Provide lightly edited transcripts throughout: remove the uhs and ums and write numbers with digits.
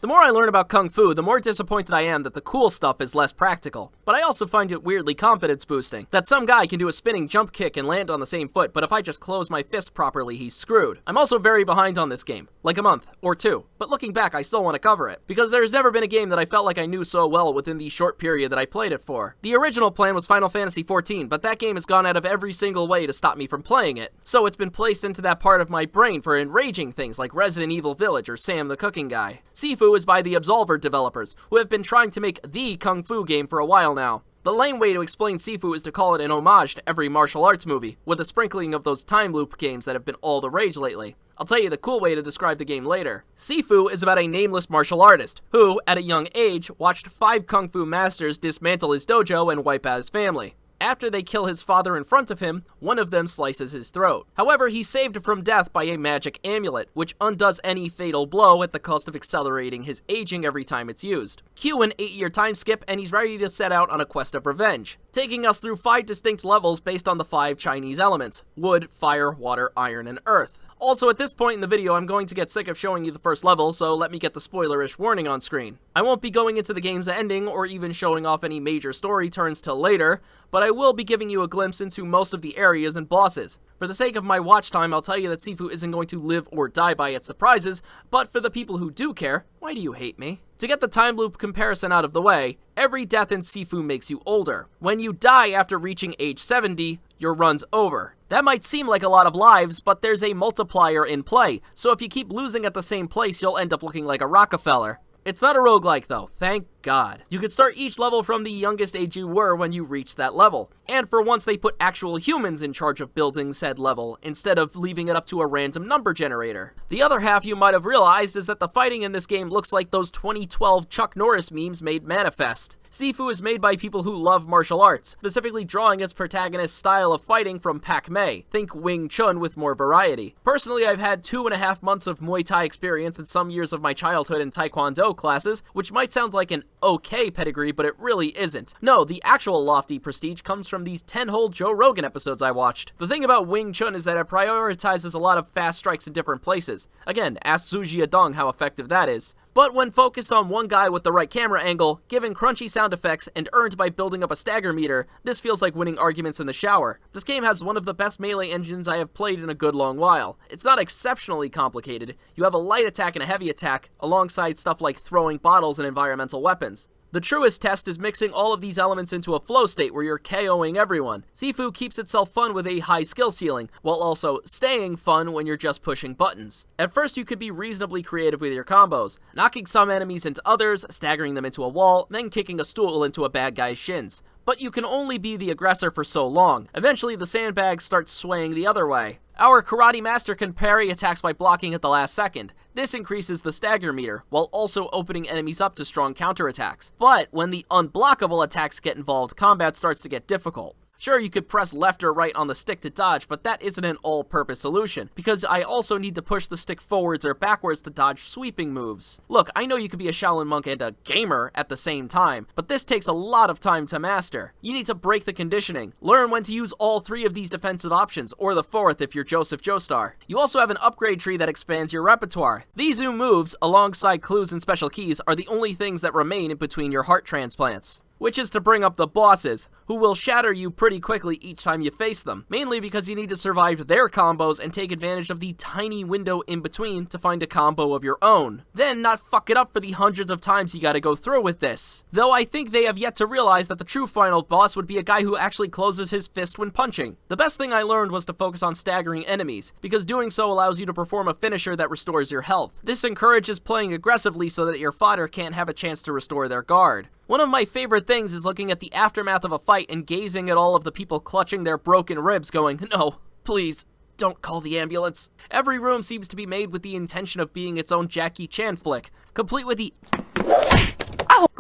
The more I learn about Kung Fu, the more disappointed I am that the cool stuff is less practical. But I also find it weirdly confidence boosting, that some guy can do a spinning jump kick and land on the same foot, but if I just close my fist properly, he's screwed. I'm also very behind on this game, like a month or two, but looking back I still want to cover it, because there's never been a game that I felt like I knew so well within the short period that I played it for. The original plan was Final Fantasy XIV, but that game has gone out of every single way to stop me from playing it, so it's been placed into that part of my brain for enraging things like Resident Evil Village or Sam the Cooking Guy. Sifu is by the Absolver developers, who have been trying to make the Kung Fu game for a while now. The lame way to explain Sifu is to call it an homage to every martial arts movie, with a sprinkling of those time loop games that have been all the rage lately. I'll tell you the cool way to describe the game later. Sifu is about a nameless martial artist, who, at a young age, watched 5 Kung Fu masters dismantle his dojo and wipe out his family. After they kill his father in front of him, one of them slices his throat. However, he's saved from death by a magic amulet, which undoes any fatal blow at the cost of accelerating his aging every time it's used. Cue an 8-year time skip, and he's ready to set out on a quest of revenge, taking us through 5 distinct levels based on the 5 Chinese elements: wood, fire, water, iron, and earth. Also, at this point in the video, I'm going to get sick of showing you the first level, so let me get the spoilerish warning on screen. I won't be going into the game's ending or even showing off any major story turns till later, but I will be giving you a glimpse into most of the areas and bosses. For the sake of my watch time, I'll tell you that Sifu isn't going to live or die by its surprises, but for the people who do care, why do you hate me? To get the time loop comparison out of the way, every death in Sifu makes you older. When you die after reaching age 70, your run's over. That might seem like a lot of lives, but there's a multiplier in play, so if you keep losing at the same place, you'll end up looking like a Rockefeller. It's not a roguelike though, thank God. You can start each level from the youngest age you were when you reached that level. And for once they put actual humans in charge of building said level, instead of leaving it up to a random number generator. The other half you might have realized is that the fighting in this game looks like those 2012 Chuck Norris memes made manifest. Sifu is made by people who love martial arts, specifically drawing its protagonist's style of fighting from Pak-mei. Think Wing Chun with more variety. Personally, I've had 2.5 months of Muay Thai experience and some years of my childhood in Taekwondo classes, which might sound like an okay pedigree, but it really isn't. No, the actual lofty prestige comes from these 10-hole Joe Rogan episodes I watched. The thing about Wing Chun is that it prioritizes a lot of fast strikes in different places. Again, ask Zhuji Adong how effective that is. But when focused on one guy with the right camera angle, given crunchy sound effects, and earned by building up a stagger meter, this feels like winning arguments in the shower. This game has one of the best melee engines I have played in a good long while. It's not exceptionally complicated. You have a light attack and a heavy attack, alongside stuff like throwing bottles and environmental weapons. The truest test is mixing all of these elements into a flow state where you're KOing everyone. Sifu keeps itself fun with a high skill ceiling, while also staying fun when you're just pushing buttons. At first you could be reasonably creative with your combos, knocking some enemies into others, staggering them into a wall, then kicking a stool into a bad guy's shins. But you can only be the aggressor for so long. Eventually the sandbag starts swaying the other way. Our karate master can parry attacks by blocking at the last second. This increases the stagger meter, while also opening enemies up to strong counterattacks. But when the unblockable attacks get involved, combat starts to get difficult. Sure, you could press left or right on the stick to dodge, but that isn't an all-purpose solution, because I also need to push the stick forwards or backwards to dodge sweeping moves. Look, I know you could be a Shaolin monk and a gamer at the same time, but this takes a lot of time to master. You need to break the conditioning, learn when to use all 3 of these defensive options, or the 4th if you're Joseph Joestar. You also have an upgrade tree that expands your repertoire. These new moves, alongside clues and special keys, are the only things that remain in between your heart transplants. Which is to bring up the bosses, who will shatter you pretty quickly each time you face them, mainly because you need to survive their combos and take advantage of the tiny window in between to find a combo of your own. Then not fuck it up for the hundreds of times you gotta go through with this. Though I think they have yet to realize that the true final boss would be a guy who actually closes his fist when punching. The best thing I learned was to focus on staggering enemies, because doing so allows you to perform a finisher that restores your health. This encourages playing aggressively so that your fodder can't have a chance to restore their guard. One of my favorite things is looking at the aftermath of a fight and gazing at all of the people clutching their broken ribs going, "No, please, don't call the ambulance." Every room seems to be made with the intention of being its own Jackie Chan flick, complete with the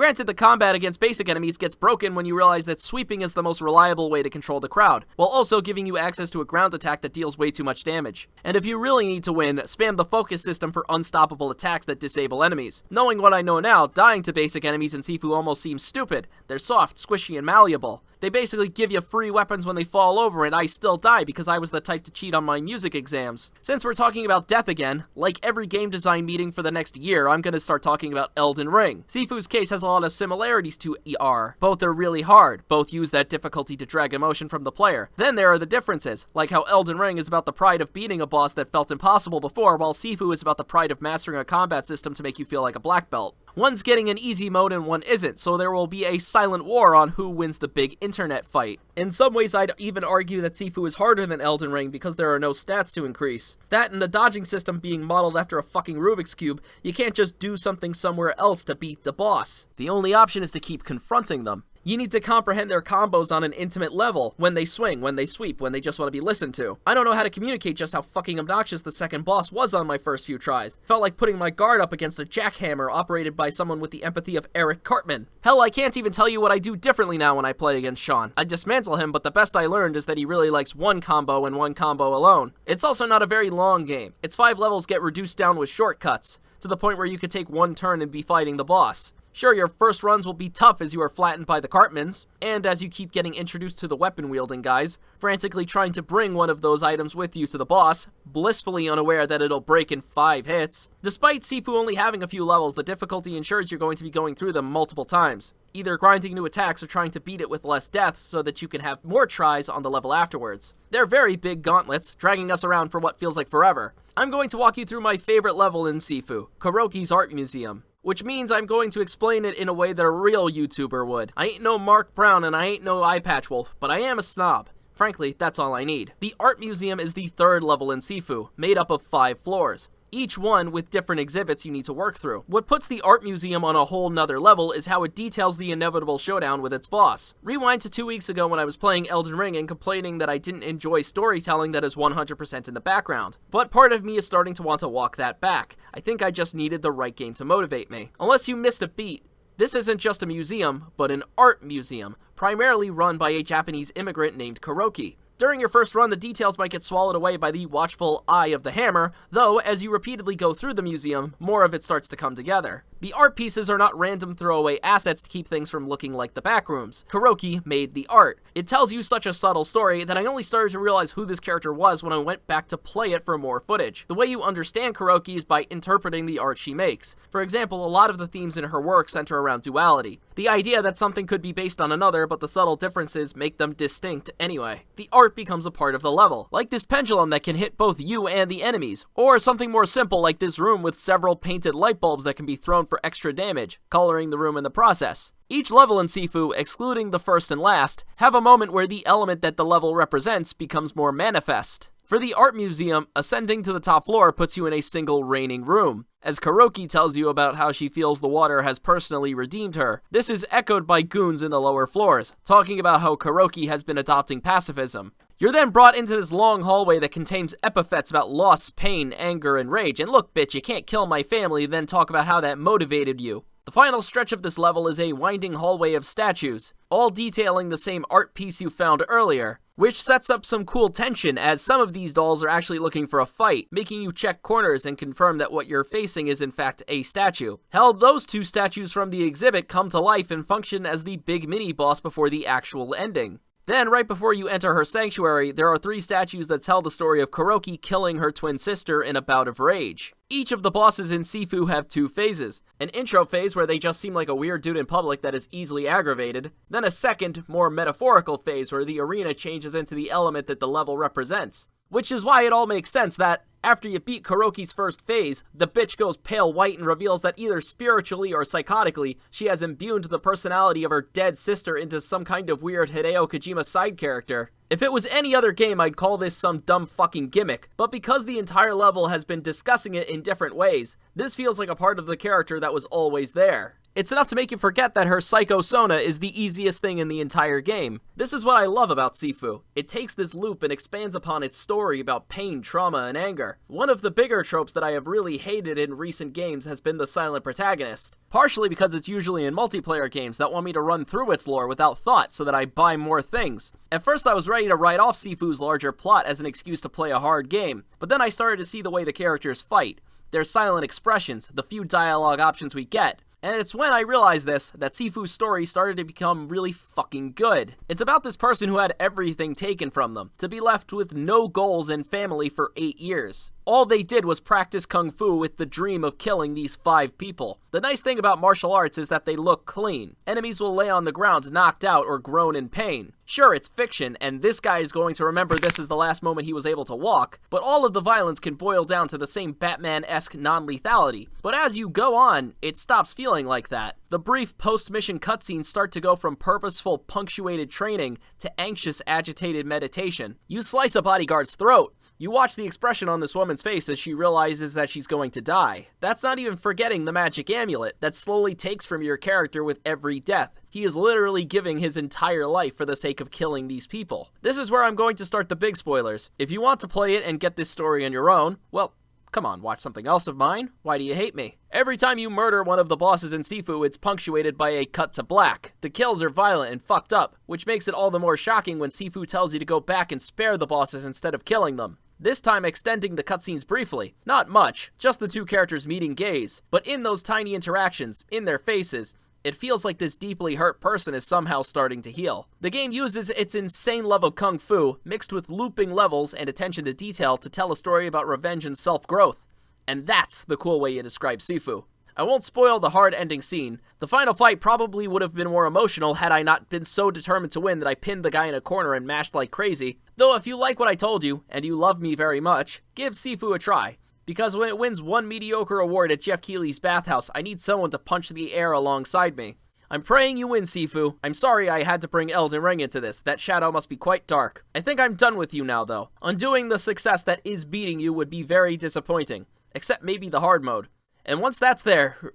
Granted, the combat against basic enemies gets broken when you realize that sweeping is the most reliable way to control the crowd, while also giving you access to a ground attack that deals way too much damage. And if you really need to win, spam the focus system for unstoppable attacks that disable enemies. Knowing what I know now, dying to basic enemies in Sifu almost seems stupid. They're soft, squishy, and malleable. They basically give you free weapons when they fall over, and I still die because I was the type to cheat on my music exams. Since we're talking about death again, like every game design meeting for the next year, I'm gonna start talking about Elden Ring. Sifu's case has a lot of similarities to ER. Both are really hard. Both use that difficulty to drag emotion from the player. Then there are the differences, like how Elden Ring is about the pride of beating a boss that felt impossible before, while Sifu is about the pride of mastering a combat system to make you feel like a black belt. One's getting an easy mode and one isn't, so there will be a silent war on who wins the big internet fight. In some ways, I'd even argue that Sifu is harder than Elden Ring because there are no stats to increase. That and the dodging system being modeled after a fucking Rubik's Cube, you can't just do something somewhere else to beat the boss. The only option is to keep confronting them. You need to comprehend their combos on an intimate level, when they swing, when they sweep, when they just want to be listened to. I don't know how to communicate just how fucking obnoxious the second boss was on my first few tries. Felt like putting my guard up against a jackhammer operated by someone with the empathy of Eric Cartman. Hell, I can't even tell you what I do differently now when I play against Sean. I dismantle him, but the best I learned is that he really likes one combo and one combo alone. It's also not a very long game. Its 5 levels get reduced down with shortcuts, to the point where you could take one turn and be fighting the boss. Sure, your first runs will be tough as you are flattened by the Cartmans, and as you keep getting introduced to the weapon-wielding guys, frantically trying to bring one of those items with you to the boss, blissfully unaware that it'll break in 5 hits. Despite Sifu only having a few levels, the difficulty ensures you're going to be going through them multiple times, either grinding new attacks or trying to beat it with less deaths so that you can have more tries on the level afterwards. They're very big gauntlets, dragging us around for what feels like forever. I'm going to walk you through my favorite level in Sifu, Kuroki's Art Museum. Which means I'm going to explain it in a way that a real YouTuber would. I ain't no Mark Brown and I ain't no Eye Patch Wolf, but I am a snob. Frankly, that's all I need. The Art Museum is the 3rd level in Sifu, made up of 5 floors. Each one with different exhibits you need to work through. What puts the Art Museum on a whole nother level is how it details the inevitable showdown with its boss. Rewind to 2 weeks ago when I was playing Elden Ring and complaining that I didn't enjoy storytelling that is 100% in the background. But part of me is starting to want to walk that back. I think I just needed the right game to motivate me. Unless you missed a beat, this isn't just a museum, but an art museum, primarily run by a Japanese immigrant named Kuroki. During your first run, the details might get swallowed away by the watchful eye of the hammer, though as you repeatedly go through the museum, more of it starts to come together. The art pieces are not random throwaway assets to keep things from looking like the backrooms. Kuroki made the art. It tells you such a subtle story that I only started to realize who this character was when I went back to play it for more footage. The way you understand Kuroki is by interpreting the art she makes. For example, a lot of the themes in her work center around duality. The idea that something could be based on another, but the subtle differences make them distinct anyway. The art becomes a part of the level, like this pendulum that can hit both you and the enemies, or something more simple like this room with several painted light bulbs that can be thrown for extra damage, coloring the room in the process. Each level in Sifu, excluding the first and last, have a moment where the element that the level represents becomes more manifest. For the Art Museum, ascending to the top floor puts you in a single reigning room, as Kuroki tells you about how she feels the water has personally redeemed her. This is echoed by goons in the lower floors, talking about how Kuroki has been adopting pacifism. You're then brought into this long hallway that contains epithets about loss, pain, anger, and rage. And look, bitch, you can't kill my family, then talk about how that motivated you. The final stretch of this level is a winding hallway of statues, all detailing the same art piece you found earlier, which sets up some cool tension as some of these dolls are actually looking for a fight, making you check corners and confirm that what you're facing is in fact a statue. Hell, those 2 statues from the exhibit come to life and function as the big mini-boss before the actual ending. Then, right before you enter her sanctuary, there are 3 statues that tell the story of Kuroki killing her twin sister in a bout of rage. Each of the bosses in Sifu have 2 phases. An intro phase where they just seem like a weird dude in public that is easily aggravated, then a second, more metaphorical phase where the arena changes into the element that the level represents. Which is why it all makes sense that, after you beat Kuroki's first phase, the bitch goes pale white and reveals that either spiritually or psychotically, she has imbued the personality of her dead sister into some kind of weird Hideo Kojima side character. If it was any other game, I'd call this some dumb fucking gimmick, but because the entire level has been discussing it in different ways, this feels like a part of the character that was always there. It's enough to make you forget that her Psycho Sona is the easiest thing in the entire game. This is what I love about Sifu. It takes this loop and expands upon its story about pain, trauma, and anger. One of the bigger tropes that I have really hated in recent games has been the silent protagonist. Partially because it's usually in multiplayer games that want me to run through its lore without thought so that I buy more things. At first I was ready to write off Sifu's larger plot as an excuse to play a hard game, but then I started to see the way the characters fight, their silent expressions, the few dialogue options we get. And it's when I realized this, that Sifu's story started to become really fucking good. It's about this person who had everything taken from them, to be left with no goals and family for 8 years. All they did was practice kung fu with the dream of killing these 5 people. The nice thing about martial arts is that they look clean. Enemies will lay on the ground knocked out or groan in pain. Sure, it's fiction, and this guy is going to remember this as the last moment he was able to walk, but all of the violence can boil down to the same Batman-esque non-lethality. But as you go on, it stops feeling like that. The brief post-mission cutscenes start to go from purposeful, punctuated training to anxious, agitated meditation. You slice a bodyguard's throat. You watch the expression on this woman's face as she realizes that she's going to die. That's not even forgetting the magic amulet that slowly takes from your character with every death. He is literally giving his entire life for the sake of killing these people. This is where I'm going to start the big spoilers. If you want to play it and get this story on your own, well, come on, watch something else of mine. Why do you hate me? Every time you murder one of the bosses in Sifu, it's punctuated by a cut to black. The kills are violent and fucked up, which makes it all the more shocking when Sifu tells you to go back and spare the bosses instead of killing them. This time extending the cutscenes briefly. Not much, just the 2 characters meeting gaze. But in those tiny interactions, in their faces, it feels like this deeply hurt person is somehow starting to heal. The game uses its insane love of kung fu, mixed with looping levels and attention to detail to tell a story about revenge and self-growth. And that's the cool way you describe Sifu. I won't spoil the hard ending scene. The final fight probably would have been more emotional had I not been so determined to win that I pinned the guy in a corner and mashed like crazy. Though if you like what I told you, and you love me very much, give Sifu a try. Because when it wins one mediocre award at Jeff Keighley's bathhouse, I need someone to punch the air alongside me. I'm praying you win, Sifu. I'm sorry I had to bring Elden Ring into this. That shadow must be quite dark. I think I'm done with you now, though. Undoing the success that is beating you would be very disappointing. Except maybe the hard mode. And once that's there...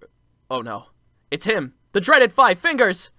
Oh no. It's him. The dreaded 5 fingers!